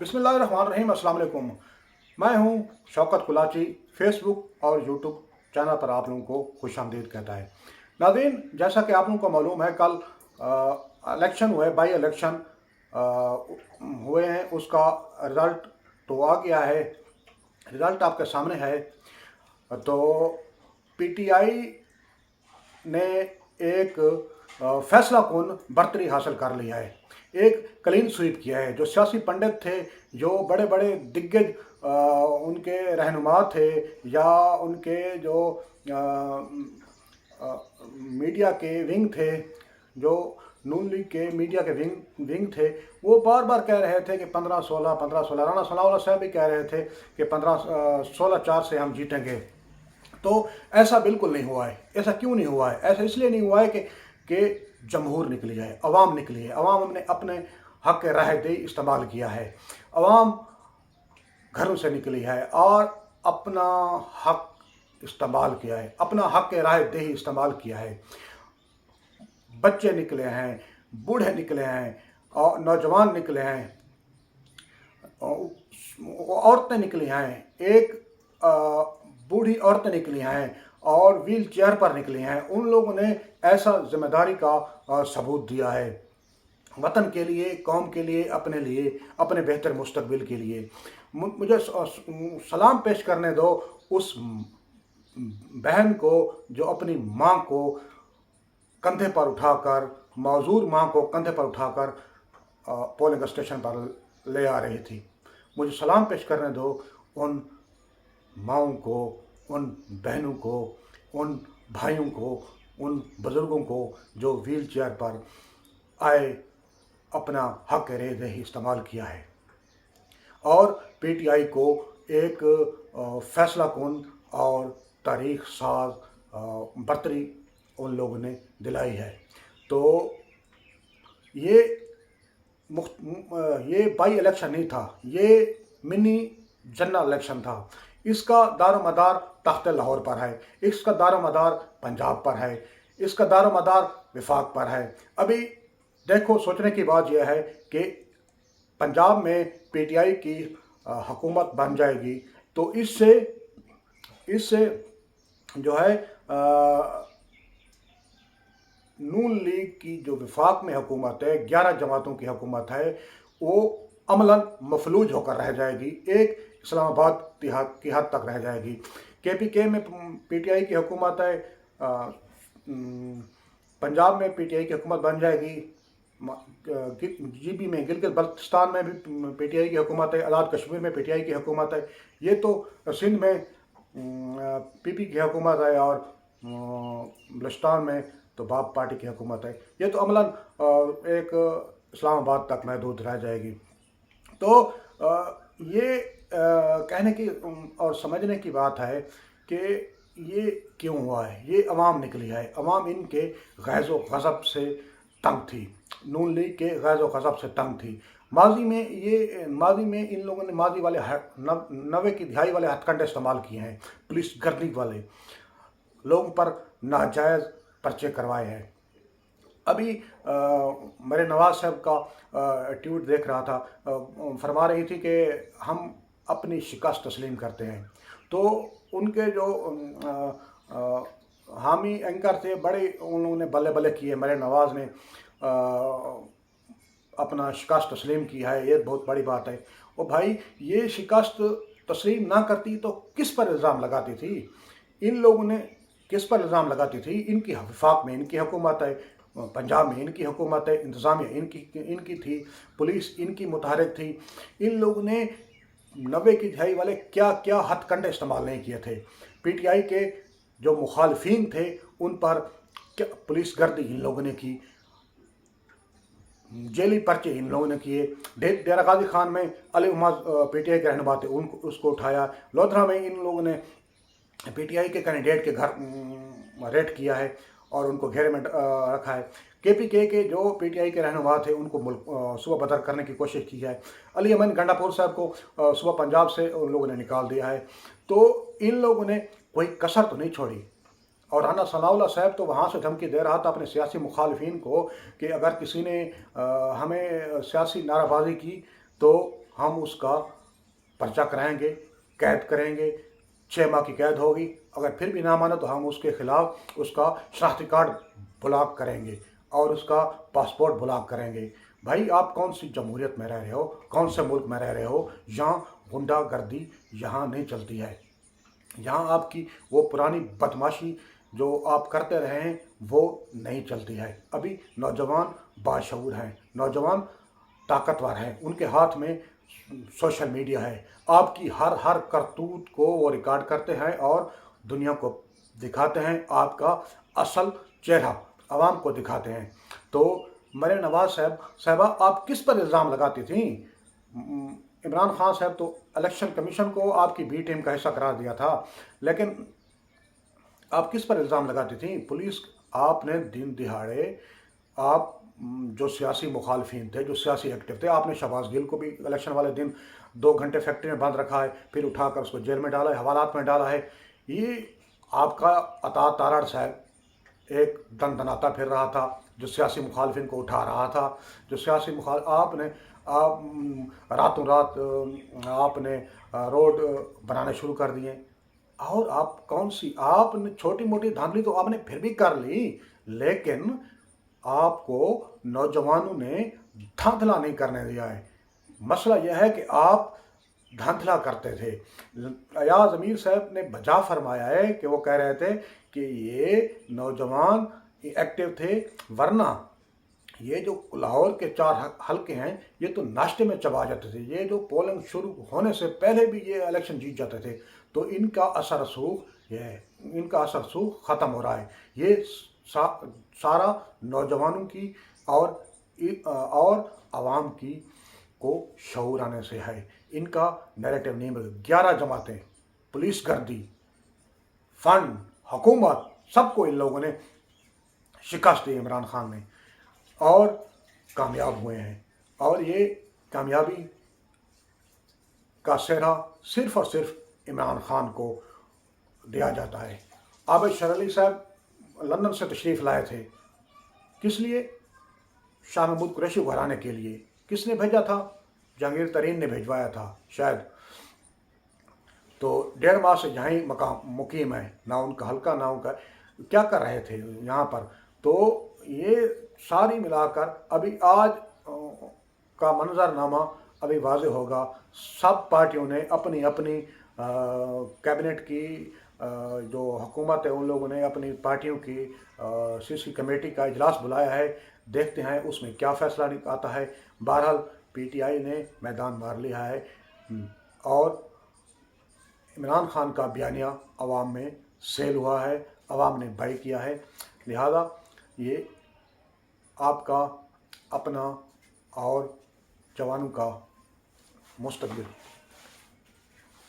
बिस्मिल्लाहिर्रहमानिर्रहीम। अस्सलाम वालेकुम। मैं हूं शौकत कुलाची। फेसबुक और यूट्यूब चैनल पर आप लोगों को खुशामदीद कहता है। नाज़रीन, जैसा कि आप लोगों को मालूम है, कल इलेक्शन हुए, बाई इलेक्शन हुए हैं। उसका रिज़ल्ट तो आ गया है, रिज़ल्ट आपके सामने है। तो पीटीआई ने एक फैसला कुन बरतरी हासिल कर लिया है, एक क्लीन स्वीप किया है। जो सियासी पंडित थे, जो बड़े बड़े दिग्गज उनके रहनुमा थे, या उनके जो मीडिया के विंग थे, जो नून लीग के मीडिया के विंग थे, वो बार बार कह रहे थे कि 15-16 राणा सनाउल्लाह साहब भी कह रहे थे कि 15-16-4 से हम जीतेंगे। तो ऐसा बिल्कुल नहीं हुआ है। ऐसा क्यों नहीं हुआ है? ऐसा इसलिए नहीं हुआ है कि जमहूर निकली है, अवाम निकली है। अवाम ने अपने हक राय दे इस्तेमाल किया है। अवाम घरों से निकली है और अपना हक इस्तेमाल किया है, अपना हक राय दे इस्तेमाल किया है। बच्चे निकले हैं, बूढ़े निकले हैं, और नौजवान निकले हैं, औरतें निकली हैं। एक बूढ़ी औरतें निकली हैं और व्हील चेयर पर निकली हैं। उन लोगों ने ऐसा जिम्मेदारी का सबूत दिया है, वतन के लिए, कौम के लिए, अपने बेहतर मुस्तकबिल के लिए। मुझे सलाम पेश करने दो उस बहन को जो अपनी माँ को कंधे पर उठाकर, मौजूद माँ को कंधे पर उठाकर पोलिंग स्टेशन पर ले आ रही थी। मुझे सलाम पेश करने दो उन माँओं को, उन बहनों को, उन भाइयों को, उन बुज़ुर्गों को जो व्हील चेयर पर आए, अपना हक रेज़ इस्तेमाल किया है। और पीटीआई को एक फैसला कुन और तारीख साज बरतरी उन लोगों ने दिलाई है। तो ये बाई इलेक्शन नहीं था, ये मिनी जनरल इलेक्शन था। इसका दारोमदार तख्त लाहौर पर है, इसका दारोमदार पंजाब पर है, इसका दारोमदार विफाक पर है। अभी देखो, सोचने की बात यह है कि पंजाब में पीटीआई की हुकूमत बन जाएगी, तो इससे जो है नून लीग की जो विफाक में हुकूमत है, 11 जमातों की हुकूमत है, वो अमलन मफलूज होकर रह जाएगी, एक इस्लामाबाद की हद तक रह जाएगी। केपीके में पीटीआई की हुकूमत है, पंजाब में पीटीआई की हुकूमत बन जाएगी, जीबी में, गिलगित बल्तिस्तान में भी पीटीआई की हुकूमत है, आज़ाद कश्मीर में पीटीआई की हुकूमत है। ये तो सिंध में पीपी की हुकूमत है, और बलूचिस्तान में तो बाप पार्टी की हुकूमत है। ये तो अमलन एक इस्लामाबाद तक महदूद रह जाएगी। तो ये कहने की और समझने की बात है कि ये क्यों हुआ है। ये अवाम निकली है, अवाम इनके गैज़ो गज़ब से तंग थी, नून लीग के गैज़ो गज़ब से तंग थी। माजी में इन लोगों ने माजी वाले 90 की दिहाई वाले हथकंडे इस्तेमाल किए हैं। पुलिस गर्दी वाले लोगों पर नाजायज़ पर्चे करवाए हैं। अभी मेरे नवाज साहब का ट्वीट देख रहा था, फरमा रही थी कि हम अपनी शिकस्त तस्लीम करते हैं। तो उनके जो हामी एंकर थे, बड़े उन्होंने बल्ले बल्ले किए। मेरे नवाज ने अपना शिकस्त तस्लीम की है, ये बहुत बड़ी बात है। और भाई, ये शिकस्त तस्लीम ना करती तो किस पर इल्ज़ाम लगाती थी? इन लोगों ने किस पर इल्ज़ाम लगाती थी? इनकी वफाक में इनकी हुकूमत है, पंजाब में इनकी हुकूमत है, इंतज़ामिया इनकी थी, पुलिस इनकी मुतहरिक थी। इन लोगों ने 90 की दिहाई वाले क्या क्या हथकंडे इस्तेमाल नहीं किए थे। पीटीआई के जो मुखालफिन थे, उन पर क्या पुलिस गर्दी इन लोगों ने की, जेली पर्चे इन लोगों ने किए। डेरा गाजी खान में अली उमर पीटीआई के रहनुमा थे, उसको उठाया। लोधरा में इन लोगों ने पीटीआई के कैंडिडेट के घर रेड किया है और उनको घेरे में रखा है। केपीके के जो पीटीआई के रहनुमा थे, उनको सुबह बदर करने की कोशिश की है। अली अमन गंडापुर साहब को सुबह पंजाब से उन लोगों ने निकाल दिया है। तो इन लोगों ने कोई कसर तो नहीं छोड़ी। और राणा सनाउल्लाह साहब तो वहाँ से धमकी दे रहा था अपने सियासी मुखालफिन को कि अगर किसी ने हमें सियासी नाराबाजी की तो हम उसका पर्चा कराएंगे, कैद करेंगे, 6 माह की कैद होगी। अगर फिर भी ना माने तो हम उसके खिलाफ उसका शनाख्ती कार्ड ब्लॉक करेंगे और उसका पासपोर्ट ब्लॉक करेंगे। भाई आप कौन सी जमहूरियत में रह रहे हो, कौन से मुल्क में रह रहे हो? यहाँ गुंडागर्दी यहाँ नहीं चलती है। यहाँ आपकी वो पुरानी बदमाशी जो आप करते रहे हैं वो नहीं चलती है। अभी नौजवान बाशऊर हैं, नौजवान ताकतवर हैं, उनके हाथ में सोशल मीडिया है। आपकी हर हर करतूत को वो रिकॉर्ड करते हैं और दुनिया को दिखाते हैं, आपका असल चेहरा आवाम को दिखाते हैं। तो मरियम नवाज साहबा आप किस पर इल्ज़ाम लगाती थी? इमरान खान साहब तो इलेक्शन कमीशन को आपकी बी टीम का हिस्सा करार दिया था, लेकिन आप किस पर इल्ज़ाम लगाती थी? पुलिस, आपने दिन दिहाड़े आप जो सियासी मुखालफिन थे, जो सियासी एक्टिव थे, आपने शहबाज गिल को भी इलेक्शन वाले दिन 2 घंटे फैक्ट्री में बंद रखा है, फिर उठाकर उसको जेल में डाला है, हवालात में डाला है। ये आपका अता तारड़ साहब एक दनदनाता फिर रहा था, जो सियासी मुखालफिन को उठा रहा था, जो सियासी मुखाल आपने आप रातों रात आपने रोड बनाने शुरू कर दिए। और आप कौन सी, आपने छोटी मोटी धांधली तो आपने फिर भी कर ली, लेकिन आपको नौजवानों ने धांधला नहीं करने दिया है। मसला यह है कि आप धांधला करते थे। अयाज अमीर साहब ने बजा फरमाया है कि वो कह रहे थे कि ये नौजवान एक्टिव थे, वरना ये जो लाहौर के 4 हलके हैं ये तो नाश्ते में चबा जाते थे। ये जो पोलिंग शुरू होने से पहले भी ये इलेक्शन जीत जाते थे। तो इनका असर रसूख ख़त्म हो रहा है। ये सारा नौजवानों की और आवाम की को शऊर आने से है। इनका नैरेटिव नहीं बदल। 11 जमातें, पुलिस गर्दी, फंड, हुकूमत, सबको इन लोगों ने शिकस्त दी इमरान खान ने और कामयाब हुए हैं। और ये कामयाबी का सेहरा सिर्फ़ और सिर्फ इमरान खान को दिया जाता है। आबिद शर अली साहब लंदन से तशरीफ़ लाए थे, किस लिए? शाह महमूद कुरैशी को हराने के लिए। किसने भेजा था? जहांगीर तरीन ने भिजवाया था शायद। तो 1.5 माह से यहीं मुकीम है, ना उनका हल्का ना उनका। क्या कर रहे थे यहाँ पर? तो ये सारी मिलाकर अभी आज का मंजरनामा अभी वाज़ेह होगा। सब पार्टियों ने अपनी अपनी कैबिनेट की जो हुकूमत है, उन लोगों ने अपनी पार्टियों की सीसी कमेटी का इजलास बुलाया है। देखते हैं उसमें क्या फ़ैसला आता है। बहरहाल पीटीआई ने मैदान मार लिया है और इमरान खान का बयानिया अवाम में सेल हुआ है, अवाम ने बाई किया है। लिहाजा ये आपका अपना और जवानों का मुस्तकबिल